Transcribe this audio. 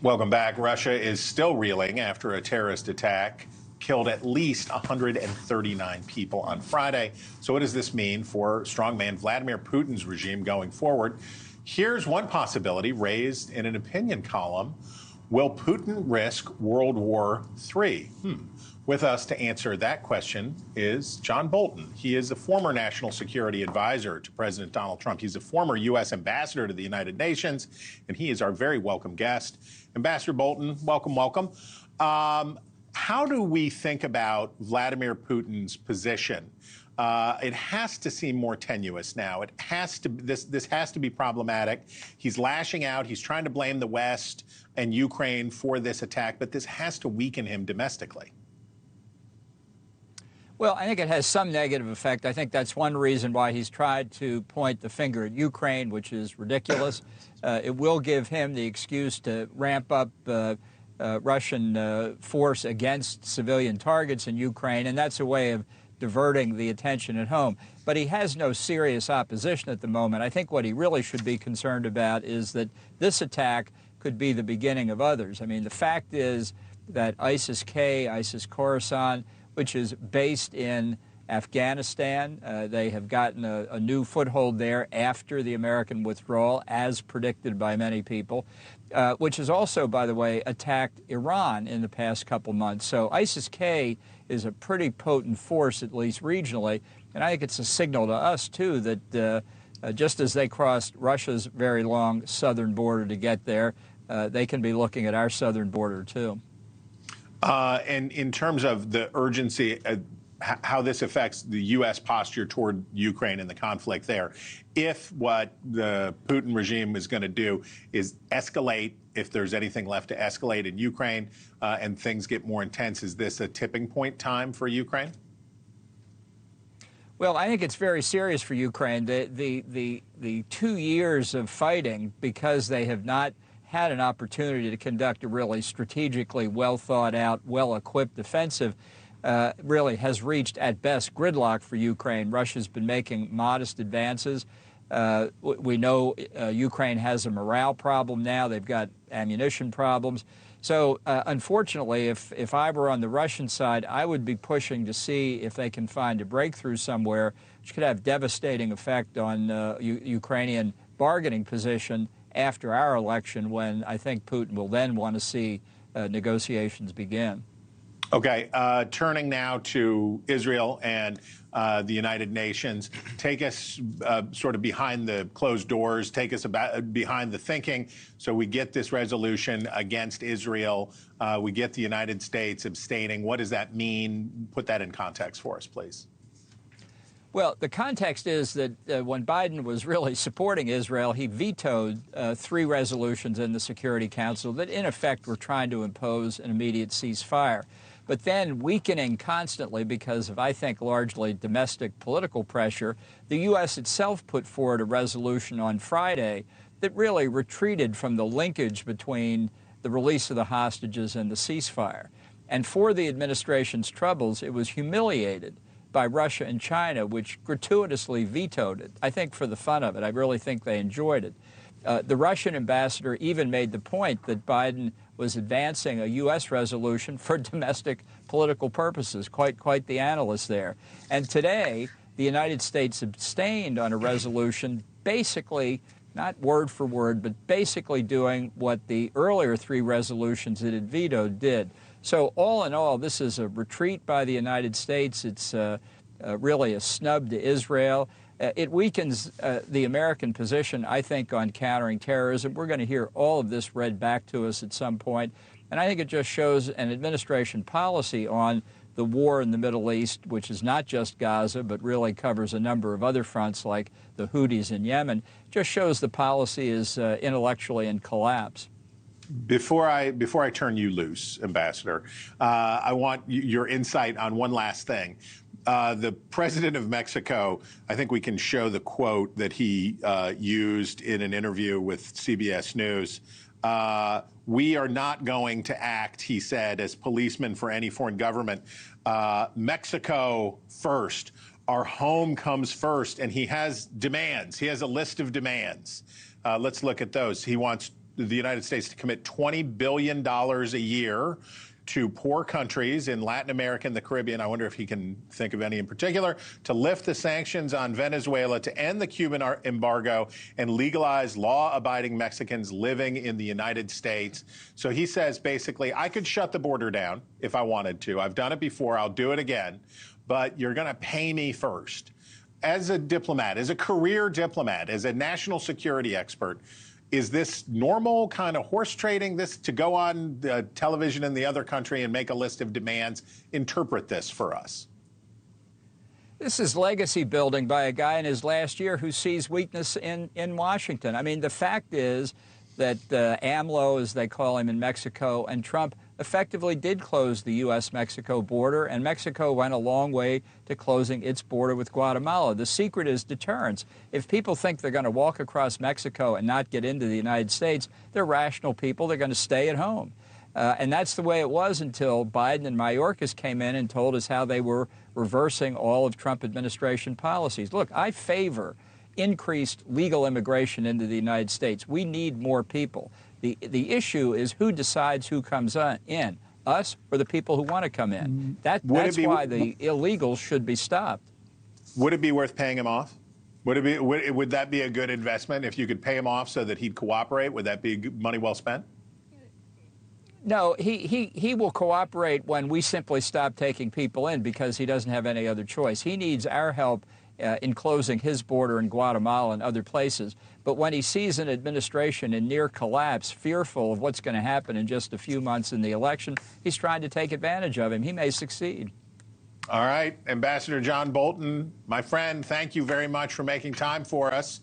Welcome back. Russia is still reeling after a terrorist attack killed at least 139 people on Friday. So what does this mean for strongman Vladimir Putin's regime going forward? Here's one possibility raised in an opinion column. Will Putin risk World War III? With us to answer that question is John Bolton. He is a former national security advisor to President Donald Trump. He's a former U.S. ambassador to the United Nations, and he is our very welcome guest. Ambassador Bolton, welcome, welcome. How do we think about Vladimir Putin's position? It has to seem more tenuous now. It has to. This has to be problematic. He's lashing out. He's trying to blame the West and Ukraine for this attack, but this has to weaken him domestically. Well, I think it has some negative effect. I think that's one reason why he's tried to point the finger at Ukraine, which is ridiculous. It will give him the excuse to ramp up Russian force against civilian targets in Ukraine, and that's a way of diverting the attention at home. But he has no serious opposition at the moment. I think what he really should be concerned about is that this attack could be the beginning of others. I mean, the fact is that ISIS-K, ISIS-Khorasan, which is based in Afghanistan. They have gotten a new foothold there after the American withdrawal, as predicted by many people, which has also, by the way, attacked Iran in the past couple months. So ISIS-K is a pretty potent force, at least regionally, and I think it's a signal to us, too, that just as they crossed Russia's very long southern border to get there, they can be looking at our southern border, too. And in terms of the urgency, how this affects the U.S. posture toward Ukraine and the conflict there, if what the Putin regime is going to do is escalate, if there's anything left to escalate in Ukraine and things get more intense, is this a tipping point time for Ukraine? Well, I think it's very serious for Ukraine. The 2 years of fighting, because they have not had an opportunity to conduct a really strategically well-thought-out, well-equipped offensive, really has reached, at best, gridlock for Ukraine. Russia's been making modest advances. We know Ukraine has a morale problem now. They've got ammunition problems. So, unfortunately, if I were on the Russian side, I would be pushing to see if they can find a breakthrough somewhere, which could have devastating effect on Ukrainian bargaining position after our election, when I think Putin will then want to see negotiations begin. Okay, turning now to Israel and the United Nations. Take us sort of behind the closed doors, take us behind the thinking. So we get this resolution against Israel. We get the United States abstaining. What does that mean? Put that in context for us, please. Well, the context is that when Biden was really supporting Israel, he vetoed 3 resolutions in the Security Council that, in effect, were trying to impose an immediate ceasefire. But then, weakening constantly because of, I think, largely domestic political pressure, the U.S. itself put forward a resolution on Friday that really retreated from the linkage between the release of the hostages and the ceasefire. And for the administration's troubles, it was humiliated by Russia and China, which gratuitously vetoed it. I think for the fun of it. I really think they enjoyed it. The Russian ambassador even made the point that Biden was advancing a U.S. resolution for domestic political purposes. Quite the analyst there. And today, the United States abstained on a resolution basically, not word for word, but basically doing what the earlier 3 resolutions it had vetoed did. So all in all, this is a retreat by the United States. It's really a snub to Israel. It weakens the American position, I think, on countering terrorism. We're going to hear all of this read back to us at some point. And I think it just shows an administration policy on the war in the Middle East, which is not just Gaza, but really covers a number of other fronts like the Houthis in Yemen, just shows the policy is intellectually in collapse. Before I turn you loose, Ambassador, I want your insight on one last thing. The president of Mexico, I think we can show the quote that he used in an interview with CBS News. We are not going to act, he said, as policemen for any foreign government. Mexico first. Our home comes first. And he has demands. He has a list of demands. Let's look at those. He wants the United States to commit $20 billion a year to poor countries in Latin America and the Caribbean. I wonder if he can think of any in particular, to lift the sanctions on Venezuela, to end the Cuban embargo, and legalize law-abiding Mexicans living in the United States. So he says, basically, I could shut the border down if I wanted to. I've done it before. I'll do it again. But you're going to pay me first. As a diplomat, as a career diplomat, as a national security expert, is this normal kind of horse trading, this to go on television in the other country and make a list of demands? Interpret this for us. This is legacy building by a guy in his last year who sees weakness in Washington. I mean, the fact is that AMLO, as they call him in Mexico, and Trump effectively did close the U.S.-Mexico border, and Mexico went a long way to closing its border with Guatemala. The secret is deterrence. If people think they're going to walk across Mexico and not get into the United States, they're rational people. They're going to stay at home. And that's the way it was until Biden and Mayorkas came in and told us how they were reversing all of Trump administration policies. Look, I favor increased legal immigration into the United States. We need more people. The issue is who decides who comes in, us or the people who want to come in. That's why the illegals should be stopped. Would it be worth paying him off? Would that be a good investment if you could pay him off so that he'd cooperate? Would that be money well spent? No, he will cooperate when we simply stop taking people in because he doesn't have any other choice. He needs our help in closing his border in Guatemala and other places. But when he sees an administration in near collapse, fearful of what's going to happen in just a few months in the election, he's trying to take advantage of him. He may succeed. All right. Ambassador John Bolton, my friend, thank you very much for making time for us.